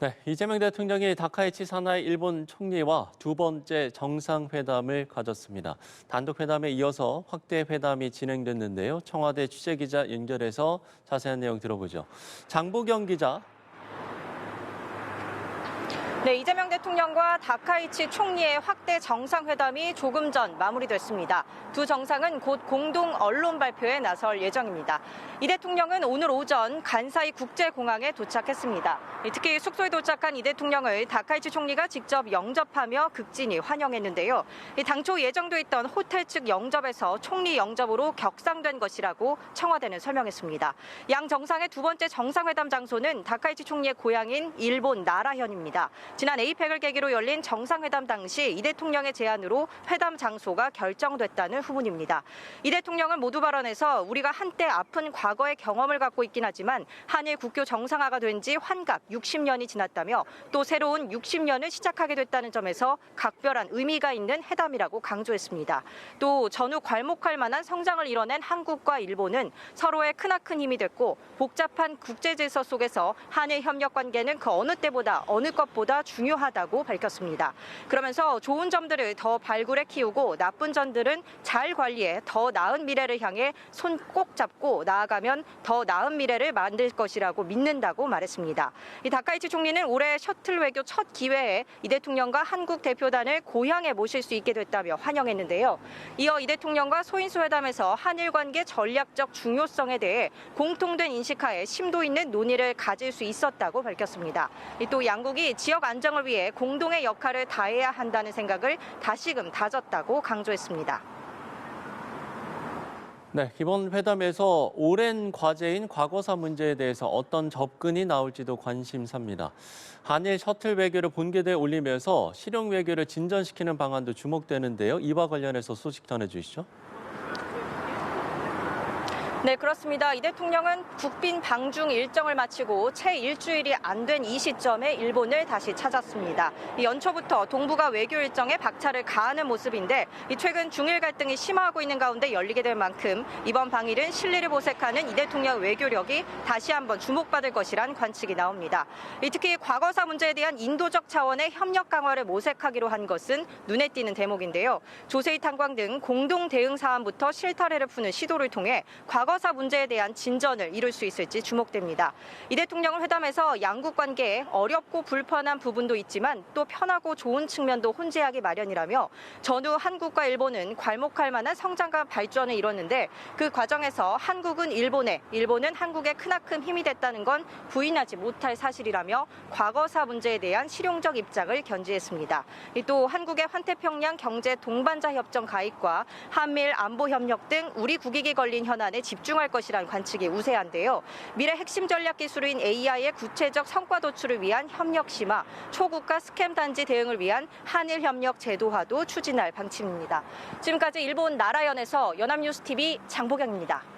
네, 이재명 대통령이 다카이치 사나이 일본 총리와 두 번째 정상회담을 가졌습니다. 단독 회담에 이어서 확대 회담이 진행됐는데요. 청와대 취재기자 연결해서 자세한 내용 들어보죠. 장보경 기자. 네, 이재명 대통령과 다카이치 총리의 확대 정상회담이 조금 전 마무리됐습니다. 두 정상은 곧 공동 언론 발표에 나설 예정입니다. 이 대통령은 오늘 오전 간사이 국제공항에 도착했습니다. 특히 숙소에 도착한 이 대통령을 다카이치 총리가 직접 영접하며 극진히 환영했는데요. 당초 예정돼 있던 호텔 측 영접에서 총리 영접으로 격상된 것이라고 청와대는 설명했습니다. 양 정상의 두 번째 정상회담 장소는 다카이치 총리의 고향인 일본 나라현입니다. 지난 에이펙을 계기로 열린 정상회담 당시 이 대통령의 제안으로 회담 장소가 결정됐다는 후문입니다. 이 대통령은 모두 발언에서 우리가 한때 아픈 과거의 경험을 갖고 있긴 하지만 한일 국교 정상화가 된 지 환갑 60년이 지났다며 또 새로운 60년을 시작하게 됐다는 점에서 각별한 의미가 있는 회담이라고 강조했습니다. 또 전후 괄목할 만한 성장을 이뤄낸 한국과 일본은 서로의 크나큰 힘이 됐고 복잡한 국제질서 속에서 한일 협력 관계는 그 어느 때보다 어느 것보다 중요하다고 밝혔습니다. 그러면서 좋은 점들을 더 발굴해 키우고 나쁜 점들은 잘 관리해 더 나은 미래를 향해 손 꼭 잡고 나아가면 더 나은 미래를 만들 것이라고 믿는다고 말했습니다. 이 다카이치 총리는 올해 셔틀 외교 첫 기회에 이 대통령과 한국 대표단을 고향에 모실 수 있게 됐다며 환영했는데요. 이어 이 대통령과 소인수 회담에서 한일 관계 전략적 중요성에 대해 공통된 인식하에 심도 있는 논의를 가질 수 있었다고 밝혔습니다. 또 양국이 지역 안정을 위해 공동의 역할을 다해야 한다는 생각을 다시금 다졌다고 강조했습니다. 네, 이번 회담에서 오랜 과제인 과거사 문제에 대해서 어떤 접근이 나올지도 관심사입니다. 한일 셔틀 외교를 본궤도에 올리면서 실용 외교를 진전시키는 방안도 주목되는데요. 이와 관련해서 소식 전해주시죠. 네, 그렇습니다. 이 대통령은 국빈 방중 일정을 마치고 채 일주일이 안 된 이 시점에 일본을 다시 찾았습니다. 연초부터 동북아 외교 일정에 박차를 가하는 모습인데 최근 중일 갈등이 심화하고 있는 가운데 열리게 될 만큼 이번 방일은 실리를 모색하는 이 대통령 외교력이 다시 한번 주목받을 것이란 관측이 나옵니다. 특히 과거사 문제에 대한 인도적 차원의 협력 강화를 모색하기로 한 것은 눈에 띄는 대목인데요. 조세희 탄광 등 공동 대응 사안부터 실타래를 푸는 시도를 통해 과거사 문제에 대한 진전을 이룰 수 있을지 주목됩니다. 이 대통령은 회담에서 양국 관계에 어렵고 불편한 부분도 있지만 또 편하고 좋은 측면도 혼재하기 마련이라며 전후 한국과 일본은 괄목할 만한 성장과 발전을 이뤘는데 그 과정에서 한국은 일본에, 일본은 한국의 크나큰 힘이 됐다는 건 부인하지 못할 사실이라며 과거사 문제에 대한 실용적 입장을 견지했습니다. 또 한국의 환태평양 경제 동반자 협정 가입과 한미일 안보 협력 등 우리 국익이 걸린 현안에 집중할 것이라는 관측이 우세한데요. 미래 핵심 전략 기술인 AI의 구체적 성과 도출을 위한 협력 심화, 초국가 스캠 단지 대응을 위한 한일 협력 제도화도 추진할 방침입니다. 지금까지 일본 나라현에서 연합뉴스TV 장보경입니다.